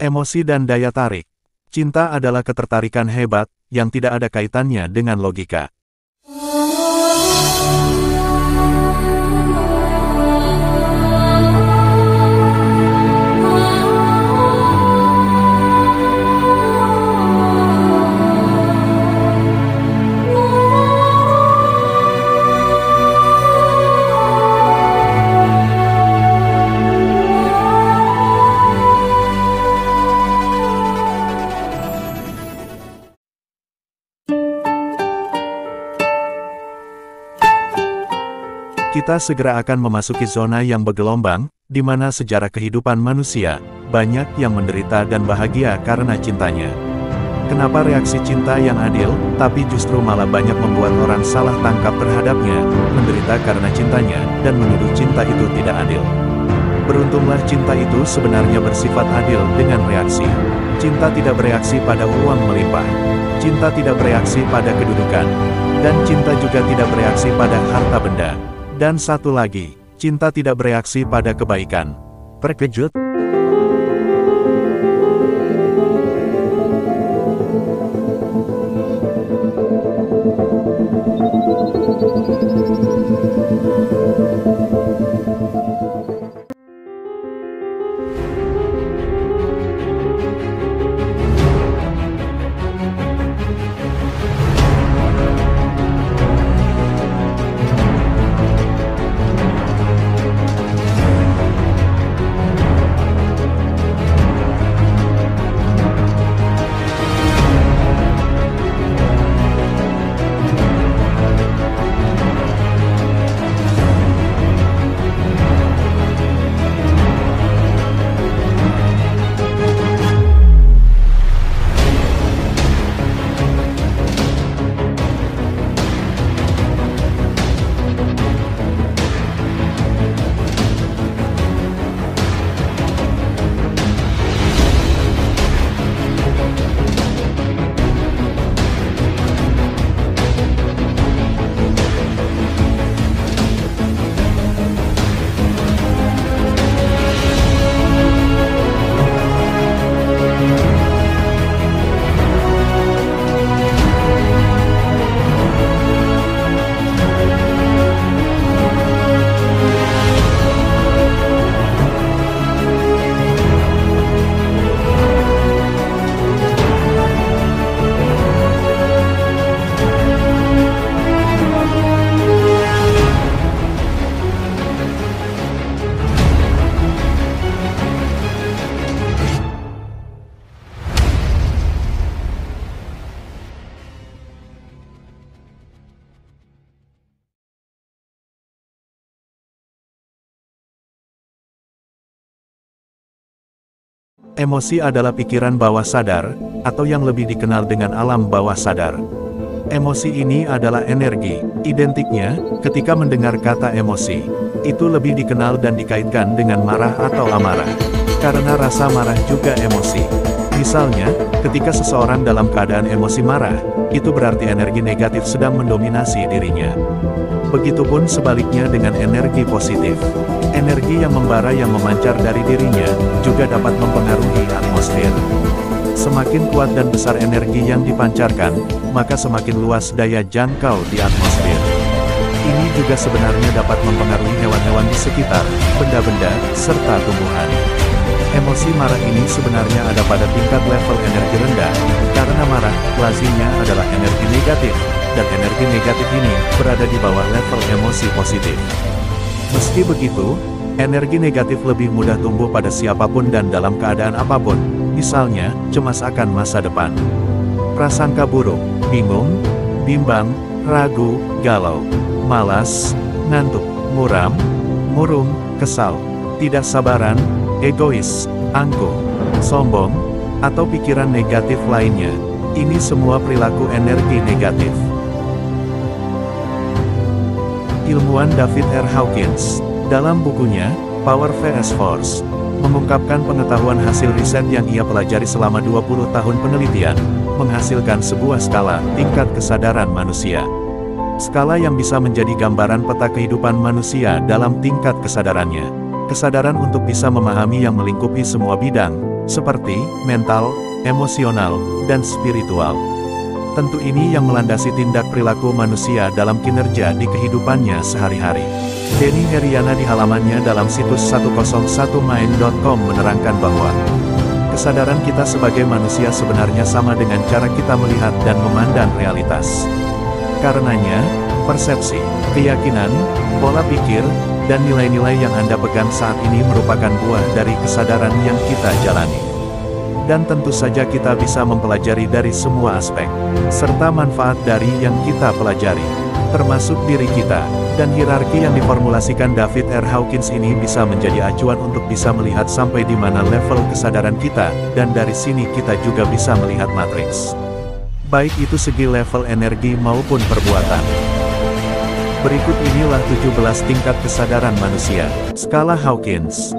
Emosi dan daya tarik. Cinta adalah ketertarikan hebat, yang tidak ada kaitannya dengan logika. Kita segera akan memasuki zona yang bergelombang, di mana sejarah kehidupan manusia, banyak yang menderita dan bahagia karena cintanya. Kenapa reaksi cinta yang adil, tapi justru malah banyak membuat orang salah tangkap terhadapnya, menderita karena cintanya, dan menuduh cinta itu tidak adil. Beruntunglah cinta itu sebenarnya bersifat adil dengan reaksi. Cinta tidak bereaksi pada uang melimpah. Cinta tidak bereaksi pada kedudukan. Dan cinta juga tidak bereaksi pada harta benda. Dan satu lagi, cinta tidak bereaksi pada kebaikan. Terkejut? Emosi adalah pikiran bawah sadar, atau yang lebih dikenal dengan alam bawah sadar. Emosi ini adalah energi, identiknya, ketika mendengar kata emosi, itu lebih dikenal dan dikaitkan dengan marah atau amarah. Karena rasa marah juga emosi. Misalnya, ketika seseorang dalam keadaan emosi marah, itu berarti energi negatif sedang mendominasi dirinya. Begitupun sebaliknya dengan energi positif. Energi yang membara yang memancar dari dirinya, juga dapat mempengaruhi atmosfer. Semakin kuat dan besar energi yang dipancarkan, maka semakin luas daya jangkau di atmosfer. Ini juga sebenarnya dapat mempengaruhi hewan-hewan di sekitar, benda-benda, serta tumbuhan. Emosi marah ini sebenarnya ada pada tingkat level energi rendah, karena marah, lazimnya adalah energi negatif, dan energi negatif ini berada di bawah level emosi positif. Meski begitu, energi negatif lebih mudah tumbuh pada siapapun dan dalam keadaan apapun, misalnya, cemas akan masa depan. Prasangka buruk, bingung, bimbang, ragu, galau, malas, ngantuk, muram, murung, kesal, tidak sabaran, egois, angkuh, sombong, atau pikiran negatif lainnya. Ini semua perilaku energi negatif. Ilmuwan David R. Hawkins, dalam bukunya, Power vs Force, mengungkapkan pengetahuan hasil riset yang ia pelajari selama 20 tahun penelitian, menghasilkan sebuah skala tingkat kesadaran manusia. Skala yang bisa menjadi gambaran peta kehidupan manusia dalam tingkat kesadarannya. Kesadaran untuk bisa memahami yang melingkupi semua bidang, seperti mental, emosional, dan spiritual. Tentu ini yang melandasi tindak perilaku manusia dalam kinerja di kehidupannya sehari-hari. Denny Heriana di halamannya dalam situs 101mind.com menerangkan bahwa kesadaran kita sebagai manusia sebenarnya sama dengan cara kita melihat dan memandang realitas. Karenanya, persepsi, keyakinan, pola pikir, dan nilai-nilai yang Anda pegang saat ini merupakan buah dari kesadaran yang kita jalani. Dan tentu saja kita bisa mempelajari dari semua aspek, serta manfaat dari yang kita pelajari, termasuk diri kita, dan hierarki yang diformulasikan David R. Hawkins ini bisa menjadi acuan untuk bisa melihat sampai di mana level kesadaran kita, dan dari sini kita juga bisa melihat matriks. Baik itu segi level energi maupun perbuatan. Berikut inilah 17 tingkat kesadaran manusia. Skala Hawkins.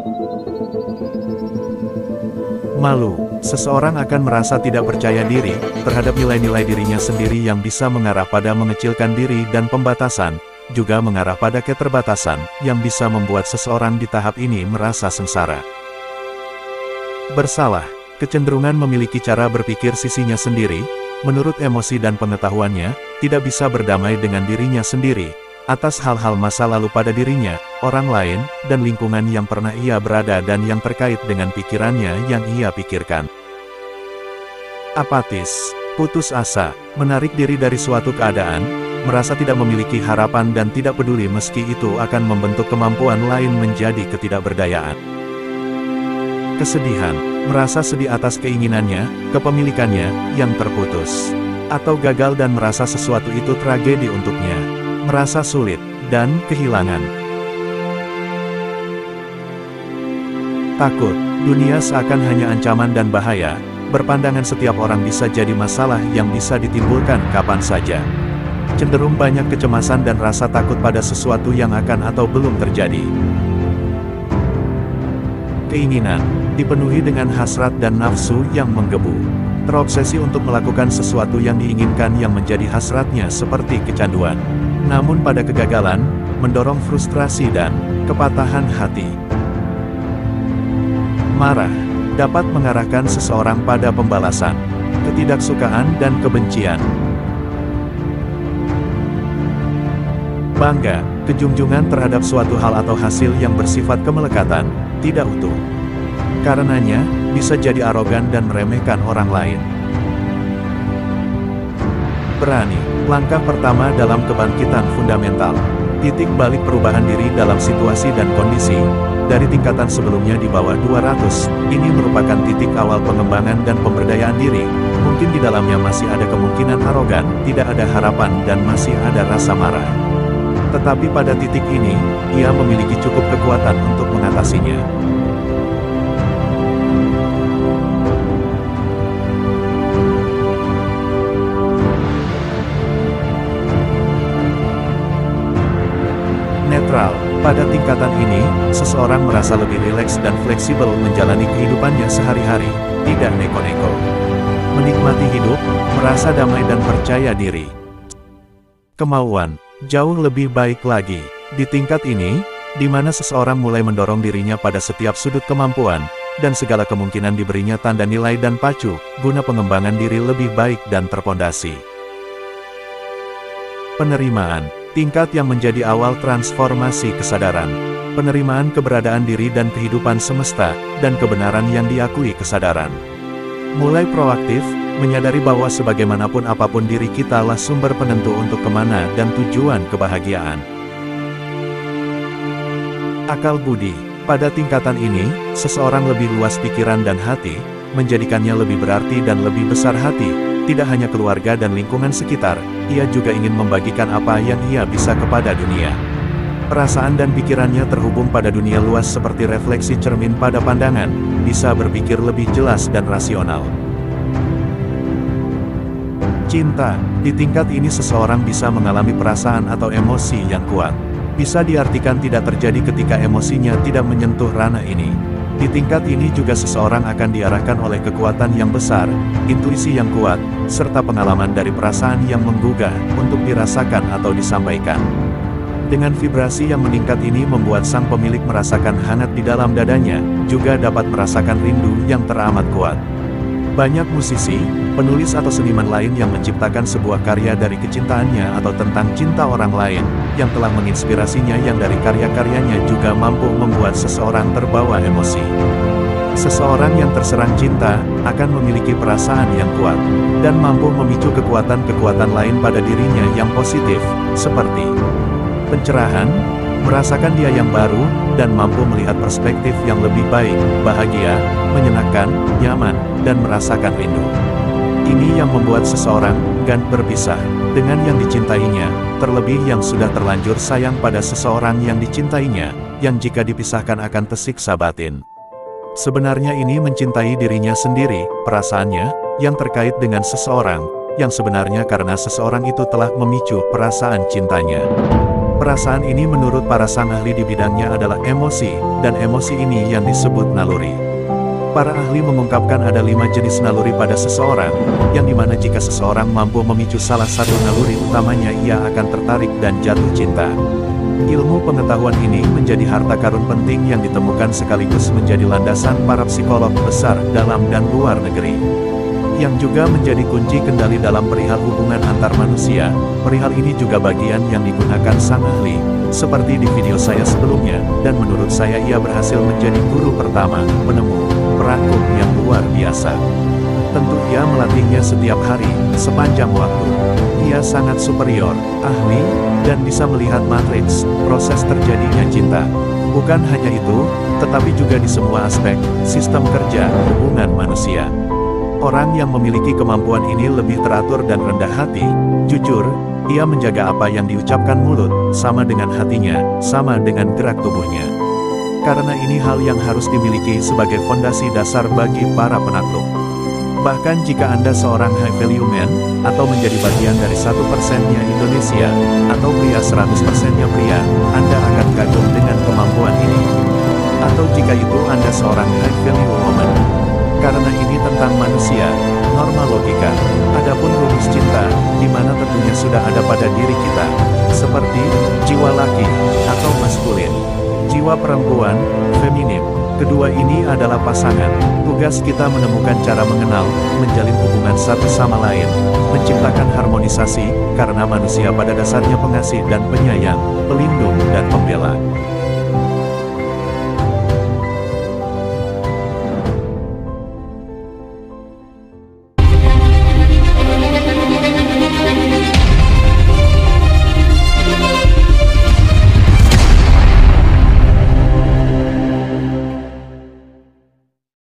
Malu. Seseorang akan merasa tidak percaya diri terhadap nilai-nilai dirinya sendiri yang bisa mengarah pada mengecilkan diri dan pembatasan, juga mengarah pada keterbatasan, yang bisa membuat seseorang di tahap ini merasa sengsara. Bersalah. Kecenderungan memiliki cara berpikir sisinya sendiri, menurut emosi dan pengetahuannya, tidak bisa berdamai dengan dirinya sendiri, atas hal-hal masa lalu pada dirinya, orang lain, dan lingkungan yang pernah ia berada dan yang terkait dengan pikirannya yang ia pikirkan. Apatis. Putus asa. Menarik diri dari suatu keadaan, merasa tidak memiliki harapan dan tidak peduli meski itu akan membentuk kemampuan lain menjadi ketidakberdayaan. Kesedihan. Merasa sedih atas keinginannya, kepemilikannya, yang terputus. Atau gagal dan merasa sesuatu itu tragedi untuknya. Merasa sulit, dan kehilangan. Takut. Dunia seakan hanya ancaman dan bahaya, berpandangan setiap orang bisa jadi masalah yang bisa ditimbulkan kapan saja. Cenderung banyak kecemasan dan rasa takut pada sesuatu yang akan atau belum terjadi. Keinginan. Dipenuhi dengan hasrat dan nafsu yang menggebu. Terobsesi untuk melakukan sesuatu yang diinginkan yang menjadi hasratnya seperti kecanduan. Namun pada kegagalan, mendorong frustrasi dan kepatahan hati. Marah. Dapat mengarahkan seseorang pada pembalasan, ketidaksukaan dan kebencian. Bangga. Kejunjungan terhadap suatu hal atau hasil yang bersifat kemelekatan, tidak utuh. Karenanya, bisa jadi arogan dan meremehkan orang lain. Berani. Langkah pertama dalam kebangkitan fundamental. Titik balik perubahan diri dalam situasi dan kondisi, dari tingkatan sebelumnya di bawah 200, ini merupakan titik awal pengembangan dan pemberdayaan diri. Mungkin di dalamnya masih ada kemungkinan arogan, tidak ada harapan dan masih ada rasa marah. Tetapi pada titik ini, ia memiliki cukup kekuatan untuk mengatasinya. Netral. Pada tingkatan ini, seseorang merasa lebih rileks dan fleksibel menjalani kehidupannya sehari-hari, tidak neko-neko. Menikmati hidup, merasa damai dan percaya diri. Kemauan. Jauh lebih baik lagi. Di tingkat ini, di mana seseorang mulai mendorong dirinya pada setiap sudut kemampuan, dan segala kemungkinan diberinya tanda nilai dan pacu, guna pengembangan diri lebih baik dan terpondasi. Penerimaan. Tingkat yang menjadi awal transformasi kesadaran. Penerimaan keberadaan diri dan kehidupan semesta, dan kebenaran yang diakui kesadaran. Mulai proaktif, menyadari bahwa sebagaimanapun apapun diri kita lah sumber penentu untuk kemana dan tujuan kebahagiaan. Akal budi. Pada tingkatan ini, seseorang lebih luas pikiran dan hati, menjadikannya lebih berarti dan lebih besar hati. Tidak hanya keluarga dan lingkungan sekitar, ia juga ingin membagikan apa yang ia bisa kepada dunia. Perasaan dan pikirannya terhubung pada dunia luas seperti refleksi cermin pada pandangan, bisa berpikir lebih jelas dan rasional. Cinta. Di tingkat ini seseorang bisa mengalami perasaan atau emosi yang kuat. Bisa diartikan tidak terjadi ketika emosinya tidak menyentuh ranah ini. Di tingkat ini juga seseorang akan diarahkan oleh kekuatan yang besar, intuisi yang kuat, serta pengalaman dari perasaan yang menggugah, untuk dirasakan atau disampaikan. Dengan vibrasi yang meningkat ini membuat sang pemilik merasakan hangat di dalam dadanya, juga dapat merasakan rindu yang teramat kuat. Banyak musisi, penulis atau seniman lain yang menciptakan sebuah karya dari kecintaannya atau tentang cinta orang lain, yang telah menginspirasinya yang dari karya-karyanya juga mampu membuat seseorang terbawa emosi. Seseorang yang terserang cinta, akan memiliki perasaan yang kuat, dan mampu memicu kekuatan-kekuatan lain pada dirinya yang positif, seperti pencerahan, merasakan dia yang baru, dan mampu melihat perspektif yang lebih baik, bahagia, menyenangkan, nyaman, dan merasakan rindu. Ini yang membuat seseorang enggan berpisah dengan yang dicintainya, terlebih yang sudah terlanjur sayang pada seseorang yang dicintainya, yang jika dipisahkan akan tersiksa batin. Sebenarnya ini mencintai dirinya sendiri, perasaannya, yang terkait dengan seseorang, yang sebenarnya karena seseorang itu telah memicu perasaan cintanya. Perasaan ini menurut para sang ahli di bidangnya adalah emosi, dan emosi ini yang disebut naluri. Para ahli mengungkapkan ada 5 jenis naluri pada seseorang, yang dimana jika seseorang mampu memicu salah satu naluri utamanya ia akan tertarik dan jatuh cinta. Ilmu pengetahuan ini menjadi harta karun penting yang ditemukan sekaligus menjadi landasan para psikolog besar dalam dan luar negeri. Yang juga menjadi kunci kendali dalam perihal hubungan antar manusia. Perihal ini juga bagian yang digunakan sang ahli, seperti di video saya sebelumnya, dan menurut saya ia berhasil menjadi guru pertama, penemu, perangkum yang luar biasa. Tentu ia melatihnya setiap hari, sepanjang waktu. Ia sangat superior, ahli, dan bisa melihat matriks, proses terjadinya cinta. Bukan hanya itu, tetapi juga di semua aspek, sistem kerja, hubungan manusia. Orang yang memiliki kemampuan ini lebih teratur dan rendah hati, jujur, ia menjaga apa yang diucapkan mulut, sama dengan hatinya, sama dengan gerak tubuhnya. Karena ini hal yang harus dimiliki sebagai fondasi dasar bagi para penakluk. Bahkan jika Anda seorang high value man, atau menjadi bagian dari 1%-nya Indonesia, atau pria 100%-nya pria, Anda akan kagum dengan kemampuan ini. Atau jika itu Anda seorang high value woman. Karena ini tentang manusia, norma logika. Adapun rumus cinta, di mana tentunya sudah ada pada diri kita, seperti jiwa laki atau maskulin, jiwa perempuan, feminim. Kedua ini adalah pasangan. Tugas kita menemukan cara mengenal, menjalin hubungan satu sama lain, menciptakan harmonisasi, karena manusia pada dasarnya pengasih dan penyayang, pelindung dan pembela.